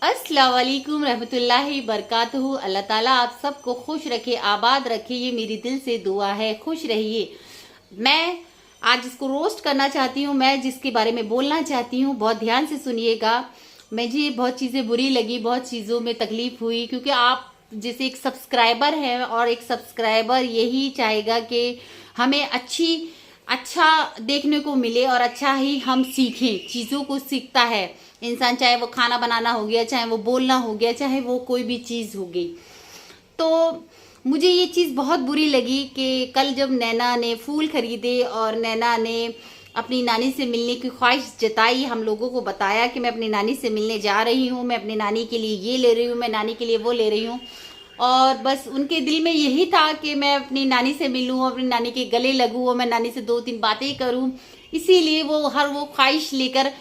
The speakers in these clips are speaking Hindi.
अस्सलाम वालेकुम रहमतुल्लाहि बरकातहू। अल्लाह ताला आप सबको खुश रखे, आबाद रखे, ये मेरी दिल से दुआ है। खुश रहिए। मैं आज इसको रोस्ट करना चाहती हूँ, मैं जिसके बारे में बोलना चाहती हूँ बहुत ध्यान से सुनिएगा। मुझे बहुत चीज़ें बुरी लगी, बहुत चीज़ों में तकलीफ हुई, क्योंकि आप जैसे एक सब्सक्राइबर हैं और एक सब्सक्राइबर यही चाहेगा कि हमें अच्छा देखने को मिले और अच्छा ही हम सीखें। चीज़ों को सीखता है इंसान, चाहे वो खाना बनाना हो गया, चाहे वो बोलना हो गया, चाहे वो कोई भी चीज़ हो गई। तो मुझे ये चीज़ बहुत बुरी लगी कि कल जब नैना ने फूल खरीदे और नैना ने अपनी नानी से मिलने की ख्वाहिश जताई, हम लोगों को बताया कि मैं अपनी नानी से मिलने जा रही हूँ, मैं अपनी नानी के लिए ये ले रही हूँ, मैं नानी के लिए वो ले रही हूँ, और बस उनके दिल में यही था कि मैं अपनी नानी से मिलूँ, अपनी नानी के गले लगूँ और मैं नानी से 2-3 बातें करूँ। इसीलिए वो ख्वाहिश लेकर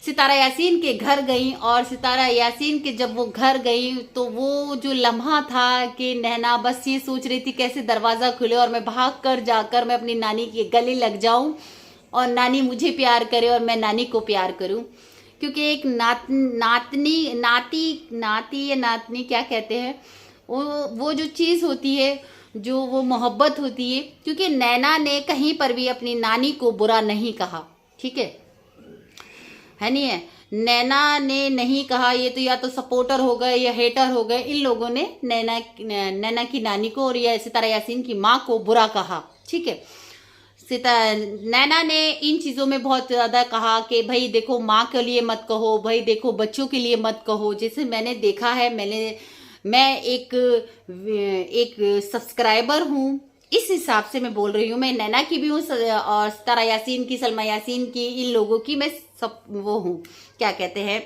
सितारा यासीन के घर गई। और सितारा यासीन के जब वो घर गई तो वो जो लम्हा था कि नैना बस ये सोच रही थी कैसे दरवाज़ा खुले और मैं भाग कर जाकर मैं अपनी नानी के गले लग जाऊं और नानी मुझे प्यार करे और मैं नानी को प्यार करूं। क्योंकि एक नाती या नातनी क्या कहते हैं, वो जो चीज़ होती है, जो वो मोहब्बत होती है। क्योंकि नैना ने कहीं पर भी अपनी नानी को बुरा नहीं कहा, ठीक है नहीं है। नैना ने नहीं कहा, ये तो या तो सपोर्टर हो गए या हेटर हो गए, इन लोगों ने नैना की नानी को और या सितारा यासीन की माँ को बुरा कहा, ठीक है। नैना ने इन चीज़ों में बहुत ज़्यादा कहा कि भाई देखो माँ के लिए मत कहो, भाई देखो बच्चों के लिए मत कहो। जैसे मैंने देखा है, मैं एक सब्सक्राइबर हूँ, इस हिसाब से मैं बोल रही हूँ। मैं नैना की भी हूँ और सितारा यासीन की, सलमा यासीन की, इन लोगों की मैं सब वो हूँ, क्या कहते हैं,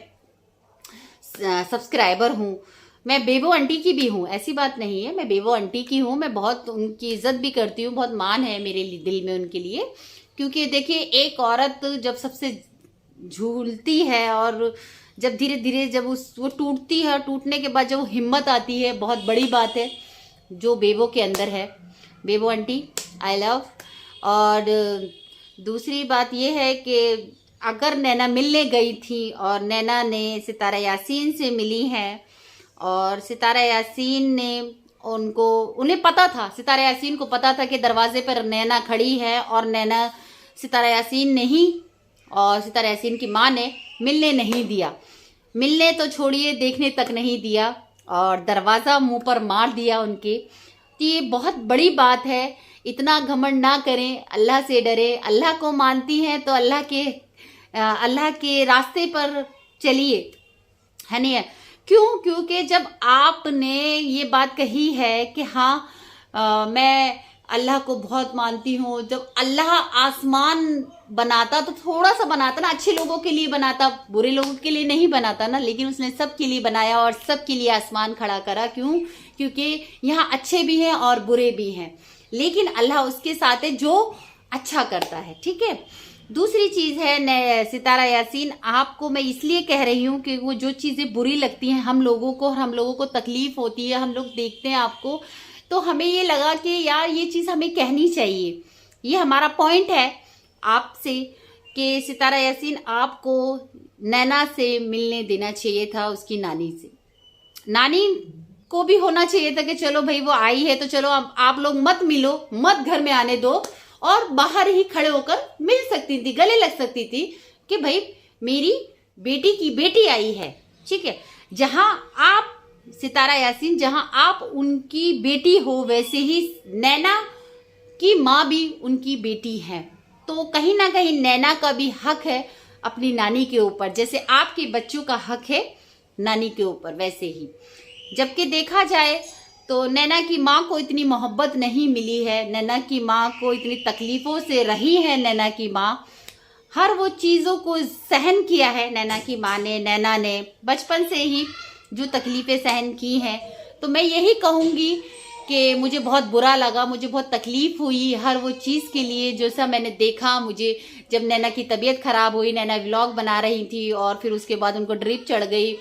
सब्सक्राइबर हूँ। मैं बेबो आंटी की भी हूँ, ऐसी बात नहीं है, मैं बेबो आंटी की हूँ। मैं बहुत उनकी इज्जत भी करती हूँ, बहुत मान है मेरे दिल में उनके लिए। क्योंकि देखिए एक औरत जब सबसे झूलती है और जब धीरे धीरे जब वो टूटती है, टूटने के बाद जब वो हिम्मत आती है, बहुत बड़ी बात है जो बेबो के अंदर है। बेबो आंटी आई लव। और दूसरी बात ये है कि अगर नैना मिलने गई थी और नैना ने सितारा यासीन से मिली है और सितारा यासीन ने उन्हें पता था, सितारा यासीन को पता था कि दरवाजे पर नैना खड़ी है और नैना सितारा यासीन नहीं और सितारा यासीन की माँ ने मिलने नहीं दिया। मिलने तो छोड़िए, देखने तक नहीं दिया और दरवाज़ा मुंह पर मार दिया उनके। तो ये बहुत बड़ी बात है। इतना घमंड ना करें, अल्लाह से डरे। अल्लाह को मानती हैं तो अल्लाह के रास्ते पर चलिए, है नहीं है। क्यों? क्योंकि जब आपने ये बात कही है कि हाँ मैं अल्लाह को बहुत मानती हूँ, जब अल्लाह आसमान बनाता तो थोड़ा सा बनाता ना, अच्छे लोगों के लिए बनाता, बुरे लोगों के लिए नहीं बनाता ना, लेकिन उसने सबके लिए बनाया और सबके लिए आसमान खड़ा करा। क्यों? क्योंकि यहाँ अच्छे भी हैं और बुरे भी हैं, लेकिन अल्लाह उसके साथ है जो अच्छा करता है, ठीक है। दूसरी चीज़ है सितारा यासीन, आपको मैं इसलिए कह रही हूँ कि वो जो चीज़ें बुरी लगती हैं हम लोगों को, और हम लोगों को तकलीफ होती है, हम लोग देखते हैं आपको, तो हमें ये लगा कि यार ये चीज़ हमें कहनी चाहिए। ये हमारा पॉइंट है आपसे कि सितारा यासीन आपको नैना से मिलने देना चाहिए था, उसकी नानी से। नानी को भी होना चाहिए था कि चलो भाई वो आई है तो चलो आप लोग मत मिलो, मत घर में आने दो, और बाहर ही खड़े होकर मिल सकती थी, गले लग सकती थी कि भाई मेरी बेटी की बेटी आई है, ठीक है। जहां आप सितारा यासीन, जहां आप उनकी बेटी हो, वैसे ही नैना की माँ भी उनकी बेटी है। तो कहीं ना कहीं नैना का भी हक है अपनी नानी के ऊपर, जैसे आपके बच्चों का हक है नानी के ऊपर, वैसे ही। जबकि देखा जाए तो नैना की माँ को इतनी मोहब्बत नहीं मिली है, नैना की माँ को इतनी तकलीफ़ों से रही है। नैना की माँ हर वो चीज़ों को सहन किया है, नैना की माँ ने, नैना ने बचपन से ही जो तकलीफ़ें सहन की हैं। तो मैं यही कहूँगी कि मुझे बहुत बुरा लगा, मुझे बहुत तकलीफ़ हुई हर वो चीज़ के लिए जैसा मैंने देखा। मुझे जब नैना की तबीयत ख़राब हुई, नैना व्लॉग बना रही थी और फिर उसके बाद उनको ड्रिप चढ़ गई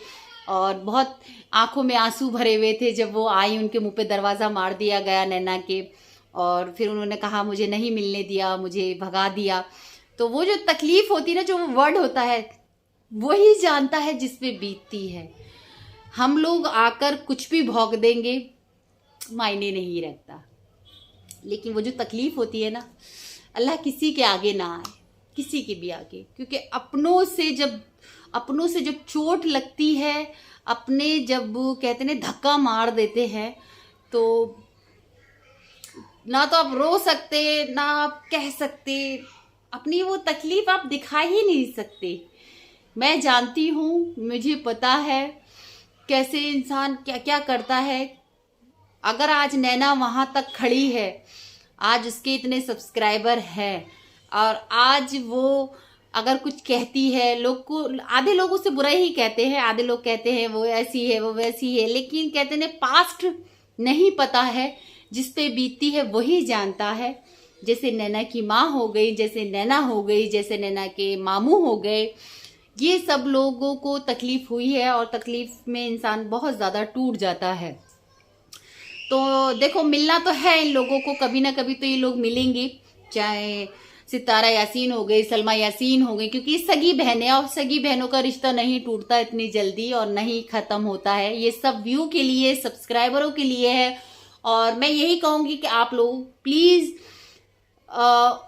और बहुत आंखों में आंसू भरे हुए थे जब वो आई, उनके मुंह पे दरवाज़ा मार दिया गया नैना के, और फिर उन्होंने कहा मुझे नहीं मिलने दिया, मुझे भगा दिया। तो वो जो तकलीफ़ होती है ना, जो वर्ड होता है, वही जानता है जिस पे बीतती है। हम लोग आकर कुछ भी भौंक देंगे, मायने नहीं रखता। लेकिन वो जो तकलीफ होती है ना, अल्लाह किसी के आगे ना आए, किसी के भी आगे, क्योंकि अपनों से जब चोट लगती है, अपने जब कहते हैं धक्का मार देते हैं, तो ना तो आप रो सकते, ना आप कह सकते, अपनी वो तकलीफ आप दिखा ही नहीं सकते। मैं जानती हूँ, मुझे पता है कैसे इंसान क्या क्या करता है। अगर आज नैना वहाँ तक खड़ी है, आज उसके इतने सब्सक्राइबर हैं, और आज वो अगर कुछ कहती है, लोग को, आधे लोग उससे बुरा ही कहते हैं, आधे लोग कहते हैं वो ऐसी है, वो वैसी है, लेकिन कहते हैं पास्ट नहीं पता है, जिस पे बीतती है वही जानता है। जैसे नैना की माँ हो गई, जैसे नैना हो गई, जैसे नैना के मामू हो गए, ये सब लोगों को तकलीफ हुई है, और तकलीफ में इंसान बहुत ज़्यादा टूट जाता है। तो देखो, मिलना तो है इन लोगों को, कभी ना कभी तो ये लोग मिलेंगे, चाहे सितारा यासीन हो गई, सलमा यासीन हो गई, क्योंकि सगी बहन है, और सगी बहनों का रिश्ता नहीं टूटता इतनी जल्दी और नहीं ख़त्म होता है। ये सब व्यू के लिए, सब्सक्राइबरों के लिए है। और मैं यही कहूँगी कि आप लोग प्लीज़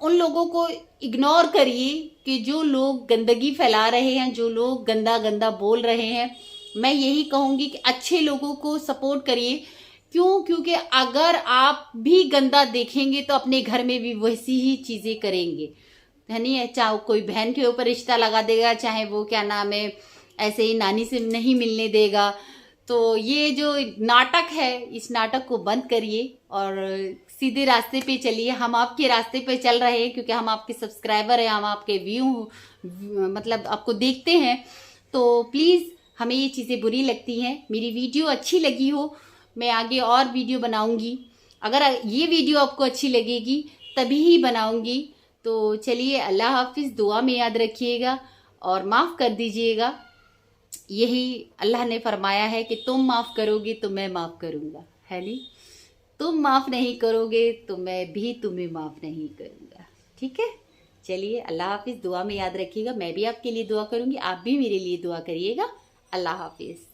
उन लोगों को इग्नोर करिए कि जो लोग गंदगी फैला रहे हैं, जो लोग गंदा गंदा बोल रहे हैं। मैं यही कहूँगी कि अच्छे लोगों को सपोर्ट करिए। क्यों? क्योंकि अगर आप भी गंदा देखेंगे तो अपने घर में भी वैसी ही चीज़ें करेंगे, है नहीं? चाहे कोई बहन के ऊपर रिश्ता लगा देगा, चाहे वो क्या नाम है ऐसे ही नानी से नहीं मिलने देगा। तो ये जो नाटक है, इस नाटक को बंद करिए और सीधे रास्ते पे चलिए। हम आपके रास्ते पे चल रहे हैं, क्योंकि हम आपके सब्सक्राइबर हैं, हम आपके व्यू मतलब आपको देखते हैं। तो प्लीज़, हमें ये चीज़ें बुरी लगती हैं। मेरी वीडियो अच्छी लगी हो, मैं आगे और वीडियो बनाऊंगी। अगर ये वीडियो आपको अच्छी लगेगी तभी ही बनाऊंगी। तो चलिए, अल्लाह हाफिज़, दुआ में याद रखिएगा और माफ़ कर दीजिएगा। यही अल्लाह ने फरमाया है कि तुम माफ़ करोगे तो मैं माफ़ करूँगा, है नहीं? तुम माफ़ नहीं करोगे तो मैं भी तुम्हें माफ़ नहीं करूँगा। ठीक है, चलिए, अल्लाह हाफिज़, दुआ में याद रखिएगा। मैं भी आपके लिए दुआ करूँगी, आप भी मेरे लिए दुआ करिएगा। अल्लाह हाफिज़।